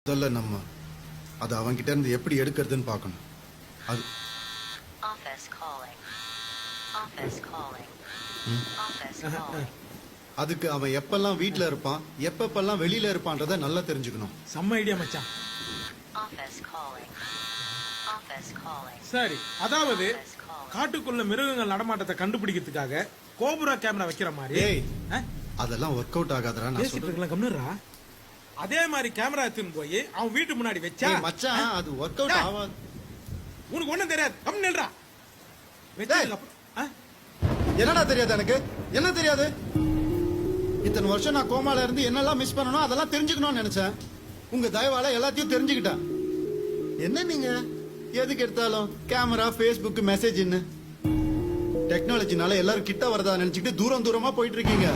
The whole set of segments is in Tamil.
முதல்ல நம்ம அதை அவன்கிட்ட இருந்து எப்படி எடுக்கிறதுன்னு பார்க்கணும். அது அதுக்கு அவன் எப்பெல்லாம் வீட்ல இருப்பான் எப்பப்பெல்லாம் வெளியில இருப்பான்றத நல்லா தெரிஞ்சுக்கணும். செம்ம ஐடியா மச்சான். சரி, அதாவது காட்டுக்குள்ள மிருகங்கள் நடமாட்டத்தை கண்டுபிடிக்கிறதுக்காக கோபுரா கேமரா வைக்கிற மாதிரி. ஏய், அதெல்லாம் ஒர்க் அவுட் ஆகாதடா. நான் சொல்றேன் கம்னரா. அதே மாதிரி கேமரா எடுத்துன்னு போய் அவன் வீட்டு முன்னாடி வச்சா மச்சான் அது ஒர்க் அவுட் ஆகாது. உனக்கு ஒண்ணும் தெரியாது. கம்னல்றா. வெச்சதுக்கு அப்புறம் என்னடா தெரியாது எனக்கு? என்ன தெரியாது? இத்தனை வருஷம் நான் கோமால இருந்து என்னெல்லாம் மிஸ் பண்ணணும் அதெல்லாம் தெரிஞ்சுக்கணும்னு நினைச்சேன். உங்க தயவால எல்லாத்தையும் தெரிஞ்சுக்கிட்டேன். என்ன நீங்க எதுக்கு எடுத்தாலும் கேமரா, ஃபேஸ்புக், மெசேஜ், டெக்னாலஜினால எல்லாரும் கிட்ட வரதா நினைச்சுக்கிட்டு தூரம் தூரமா போயிட்டு இருக்கீங்க.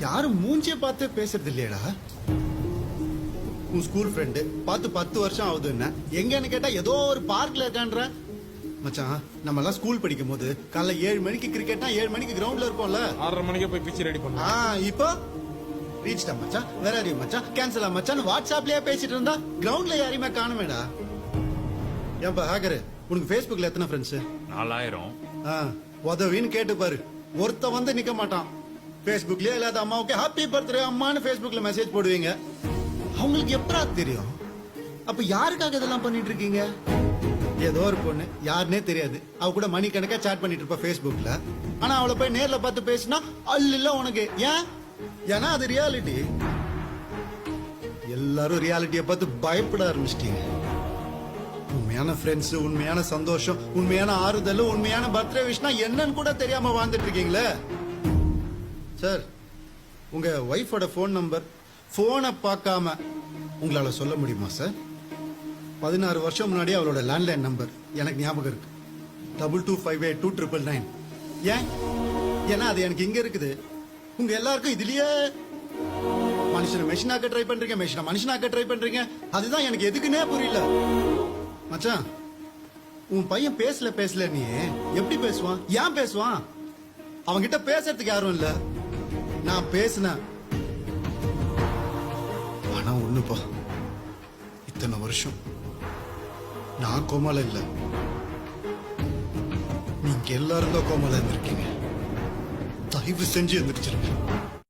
யாரும் மூஞ்சிய பார்த்து பேசுறது இல்லையடா. உன் ஸ்கூல் ஃப்ரெண்டு பார்த்து 10 வருஷம் ஆகுதுன்னு எங்கன்னு கேட்டா ஏதோ ஒரு பார்க்ல இருக்கான்ற. மச்சான், நம்ம எல்லாம் ஸ்கூல் படிக்கும் போது காலைல 7 மணிக்கு கிரிக்கெட்னா 7 மணிக்கு கிரவுண்ட்ல இருப்போம்ல. 6:30 மணிக்கு போய் பிச் ரெடி பண்ணுவோம். இப்போ ரீச்டா மச்சான், வேற யாரையும் மச்சான், கேன்சலா மச்சான், வாட்ஸ்அப்லயே பேசிட்டு இருந்தா கிரவுண்ட்ல யாரையுமே காணுமேடா. ஏன்பா ஹேக்கரு, உனக்கு ஃபேஸ்புக்ல எத்தனை ஃப்ரெண்ட்ஸ்? 4000. உதவின்னு கேட்டு பாரு, ஒருத்த வந்து நிக்க மாட்டான். ஃபேஸ்புக்லயே இல்லாத அம்மாவுக்கு ஹாப்பி பர்த்டே அம்மான்னு ஃபேஸ்புக்ல மெசேஜ் போடுவீங்க. அவங்களுக்கு எப்படா தெரியும்? அப்ப யாருக்காக இதெல்லாம் பண்ணிட்டு இருக்கீங்க? ஏதோ ஒரு பொண்ணு யாருன்னே தெரியாது, அவ கூட மணிக்கணக்கா சாட் பண்ணிட்டு இருப்பா ஃபேஸ்புக்ல. ஆனா அவளை போய் நேர்ல பார்த்து பேசினா அல்ல உனக்கு. ஏன்? ஏன்னா அது ரியாலிட்டி. எல்லாரும் ரியாலிட்டியை பார்த்து பயப்பட ஆரம்பிச்சிட்டீங்க. உண்மையான ஃப்ரெண்ட்ஸ், உண்மையான சந்தோஷம், உண்மையான ஆறுதல், உண்மையான பர்த்டே விஷனா என்னன்னு கூட தெரியாம வாழ்ந்துட்டு இருக்கீங்களே. சார், உங்க ஒய்ஃபோட போன் நம்பர் போனை பார்க்காம உங்களால சொல்ல முடியுமா சார்? 16 வருஷம் முன்னாடி அவளோட லேண்ட்லைன் நம்பர் எனக்கு ஞாபகம் இருக்கு. 22582999. ஏன்? ஏன்னா அது எனக்கு இங்க இருக்குது. உங்க எல்லாருக்கும் இதுலயே மனுஷனை மெஷினாக்க ட்ரை பண்றீங்க, மெஷினை மனுஷனாக்க ட்ரை பண்றீங்க. அதுதான் எனக்கு எதுக்குன்னே புரியல. மச்சான், உன் பையன் பேசல நீ எப்படி பேசுவான்? ஏன் பேசுவான்? அவன்கிட்ட பேசுறதுக்கு யாரும் இல்ல. நான் பேசினேன். ஆனா ஒண்ணுப்பா, இத்தனை வருஷம் நான் கோமால இல்ல, நீங்க எல்லாரும் தான் கோமால இருந்திருக்கீங்க. தயவு செஞ்சு எந்திரிச்சிருங்க.